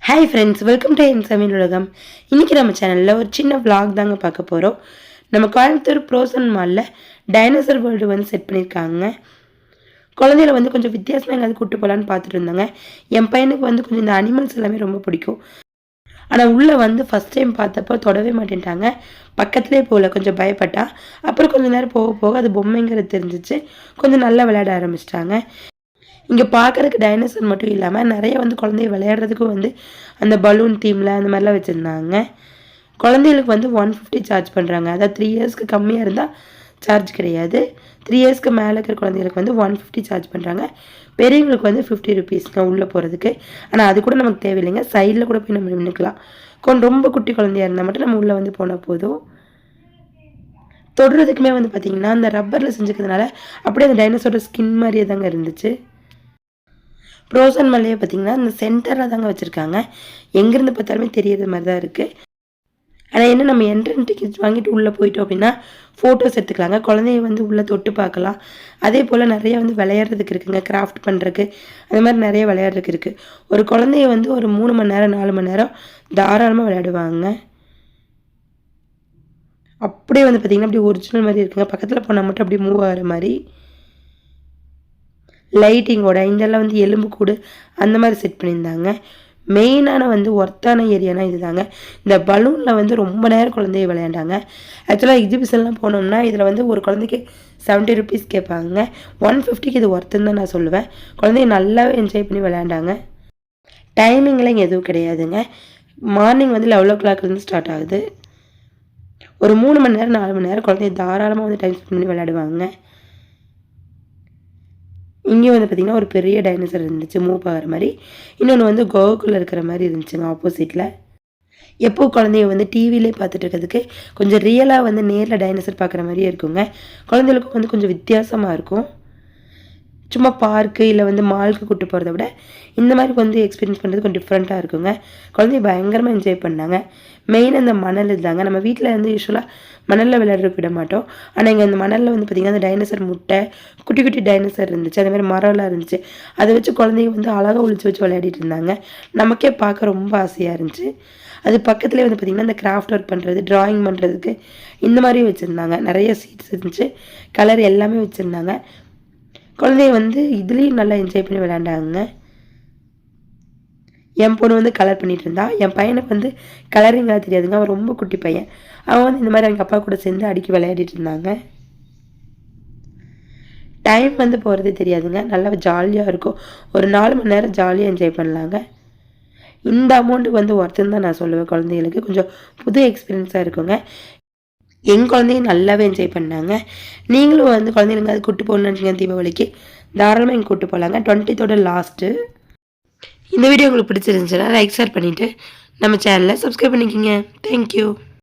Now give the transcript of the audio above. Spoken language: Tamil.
ஹாய் ஃப்ரெண்ட்ஸ், வெல்கம் டு என் சமையல் உலகம். இன்றைக்கி நம்ம சேனலில் ஒரு சின்ன விளாக் தாங்க பார்க்க போகிறோம். நம்ம கோயம்புத்தூர் ப்ரோசன் மாலில் டைனோசர் வேர்ல்டு வந்து செட் பண்ணியிருக்காங்க. குழந்தையில வந்து கொஞ்சம் வித்தியாசமாக எங்கேயாவது கூப்பிட்டு போகலான்னு பார்த்துட்டு இருந்தாங்க. என் பையனுக்கு வந்து கொஞ்சம் இந்த அனிமல்ஸ் எல்லாமே ரொம்ப பிடிக்கும். ஆனால் உள்ளே வந்து ஃபஸ்ட் டைம் பார்த்தப்போ தொடவே மாட்டேன்ட்டாங்க. பக்கத்துலேயே போகல, கொஞ்சம் பயப்பட்டா. அப்புறம் கொஞ்சம் நேரம் போக போக அது பொம்மைங்கிறது தெரிஞ்சிச்சு. கொஞ்சம் நல்லா விளையாட ஆரம்பிச்சிட்டாங்க. இங்கே பார்க்குறதுக்கு டைனோசர் மட்டும் இல்லாமல் நிறைய வந்து குழந்தைய விளையாடுறதுக்கும் வந்து அந்த பலூன் தீமில் அந்த மாதிரிலாம் வச்சுருந்தாங்க. குழந்தைகளுக்கு வந்து 150 சார்ஜ் பண்ணுறாங்க. அதாவது 3 இயர்ஸ்க்கு கம்மியாக இருந்தால் சார்ஜ் கிடையாது. 3 இயர்ஸ்க்கு மேலே இருக்கிற குழந்தைகளுக்கு வந்து 150 சார்ஜ் பண்ணுறாங்க. பெரியவங்களுக்கு வந்து 50 ருபீஸ்ங்க உள்ளே போகிறதுக்கு. ஆனால் அது கூட நமக்கு தேவையில்லைங்க, சைடில் கூட போய் நம்ம நின்றுக்கலாம். ரொம்ப குட்டி குழந்தையாக இருந்தால் மட்டும் நம்ம உள்ளே வந்து போனால் போதும். தொடுறதுக்குமே வந்து பார்த்திங்கன்னா அந்த ரப்பரில் செஞ்சுக்கிறதுனால அப்படியே அந்த டைனோசரோட ஸ்கின் மாதிரியே தாங்க இருந்துச்சு. ப்ரோசன் மலையை பார்த்திங்கன்னா இந்த சென்டரில் தாங்க வச்சுருக்காங்க. எங்கேருந்து பார்த்தாலுமே தெரியறது மாதிரி தான் இருக்குது. ஆனால் என்ன, நம்ம என்ட்ரன்ஸ் டிக்கெட்ஸ் வாங்கிட்டு உள்ளே போயிட்டோம் அப்படின்னா ஃபோட்டோஸ் எடுத்துக்கலாங்க. குழந்தைய வந்து உள்ளே தொட்டு பார்க்கலாம். அதே போல் நிறைய வந்து விளையாடுறதுக்கு இருக்குங்க, கிராஃப்ட் பண்ணுறதுக்கு அந்த மாதிரி நிறைய விளையாடுறதுக்கு இருக்குது. ஒரு குழந்தைய வந்து ஒரு 3 மணி நேரம் 4 மணி நேரம் தாராளமாக விளையாடுவாங்க. அப்படியே வந்து பார்த்திங்கன்னா அப்படியே ஒரிஜினல் மாதிரி இருக்குங்க. பக்கத்தில் போனால் மட்டும் அப்படியே மூவ் ஆகிற மாதிரி லைட்டிங்கோட இதெல்லாம் வந்து எலும்பு கூடு அந்த மாதிரி செட் பண்ணியிருந்தாங்க. மெயினான வந்து ஒர்த்தான ஏரியானா இது தாங்க. இந்த பலூனில் வந்து ரொம்ப நேரம் குழந்தைய விளையாண்டாங்க. ஆக்சுவலாக எக்ஸிபிஷன்லாம் போனோம்னா இதில் வந்து ஒரு குழந்தைக்கு 70 ருபீஸ் கேட்பாங்க. 150க்கு இது ஒர்த்துன்னு தான் நான் சொல்லுவேன். குழந்தைய நல்லாவே என்ஜாய் பண்ணி விளையாண்டாங்க. டைமிங்லாம் இங்கே எதுவும் கிடையாதுங்க. மார்னிங் வந்து 11 o'clockலேருந்து ஸ்டார்ட் ஆகுது. ஒரு 3 மணி நேரம் 4 மணி நேரம் குழந்தைய தாராளமாக வந்து டைம் ஸ்பெண்ட் பண்ணி விளையாடுவாங்க. இங்கே வந்து பார்த்திங்கன்னா ஒரு பெரிய டைனோசர் இருந்துச்சு மூவ் ஆகிற மாதிரி. இன்னொன்று வந்து கோகுக்குள்ளே இருக்கிற மாதிரி இருந்துச்சுங்க ஆப்போசிட்டில். எப்போ குழந்தைய வந்து டிவிலே பார்த்துட்டு இருக்கிறதுக்கு கொஞ்சம் ரியலாக வந்து நேரில் டைனோசர் பார்க்குற மாதிரியே இருக்குங்க. குழந்தைகளுக்கும் வந்து கொஞ்சம் வித்தியாசமாக இருக்கும். சும்மா பார்க்கு இல்லை வந்து மாலுக்கு கூப்பிட்டு போகிறத விட இந்த மாதிரி வந்து எக்ஸ்பீரியன்ஸ் பண்ணுறது கொஞ்சம் டிஃப்ரெண்ட்டாக இருக்குங்க. குழந்தைய பயங்கரமாக என்ஜாய் பண்ணாங்க. மெயின் அந்த மணல் இதுதாங்க. நம்ம வீட்டில் வந்து யூஸ்வலாக மணலில் விளையாடுறதுக்கு விட மாட்டோம். ஆனால் இங்கே அந்த மணலில் வந்து பார்த்திங்கன்னா அந்த டைனோசர் முட்டை, குட்டி குட்டி டைனோசர் இருந்துச்சு. அந்த மாதிரி மரம்லாம் இருந்துச்சு. அதை வச்சு குழந்தைங்க வந்து அழகாக ஒழிச்சு வச்சு விளையாடிட்டு இருந்தாங்க. நமக்கே பார்க்க ரொம்ப ஆசையாக இருந்துச்சு. அது பக்கத்துலேயே வந்து பார்த்திங்கன்னா இந்த கிராஃப்ட் ஒர்க் பண்ணுறது, ட்ராயிங் பண்ணுறதுக்கு இந்த மாதிரி வச்சுருந்தாங்க. நிறைய சீட்ஸ் இருந்துச்சு, கலர் எல்லாமே வச்சுருந்தாங்க. குழந்தைய வந்து இதுலேயும் நல்லா என்ஜாய் பண்ணி விளையாண்டாங்க. என் பொண்ணு வந்து கலர் பண்ணிகிட்டு இருந்தா. என் பையனுக்கு வந்து கலரிங்காக தெரியாதுங்க, அவன் ரொம்ப குட்டி பையன். அவன் வந்து இந்த மாதிரி அவங்க அப்பா கூட சேர்ந்து அடிக்கி விளையாடிட்டு இருந்தாங்க. டைம் வந்து போகிறதே தெரியாதுங்க, நல்லா ஜாலியாக இருக்கும். ஒரு 4 மணி நேரம் ஜாலியாக என்ஜாய் பண்ணலாங்க. இந்த அமௌண்ட்டுக்கு வந்து ஒர்த்துன்னு தான் நான் சொல்லுவேன். குழந்தைகளுக்கு கொஞ்சம் புது எக்ஸ்பீரியன்ஸாக இருக்குங்க. என் குழந்தையும் நல்லாவே என்ஜாய் பண்ணாங்க. நீங்களும் வந்து குழந்தைங்க அது கூப்பிட்டு போகணுன்னு நினச்சிங்க தீபாவளிக்கு தாராளமாக இங்கே கூப்பிட்டு போகலாங்க. 20th last. இந்த வீடியோ உங்களுக்கு பிடிச்சிருந்துச்சுன்னா லைக் ஷேர் பண்ணிவிட்டு நம்ம சேனலை சப்ஸ்கிரைப் பண்ணிக்கோங்க. தேங்க்யூ.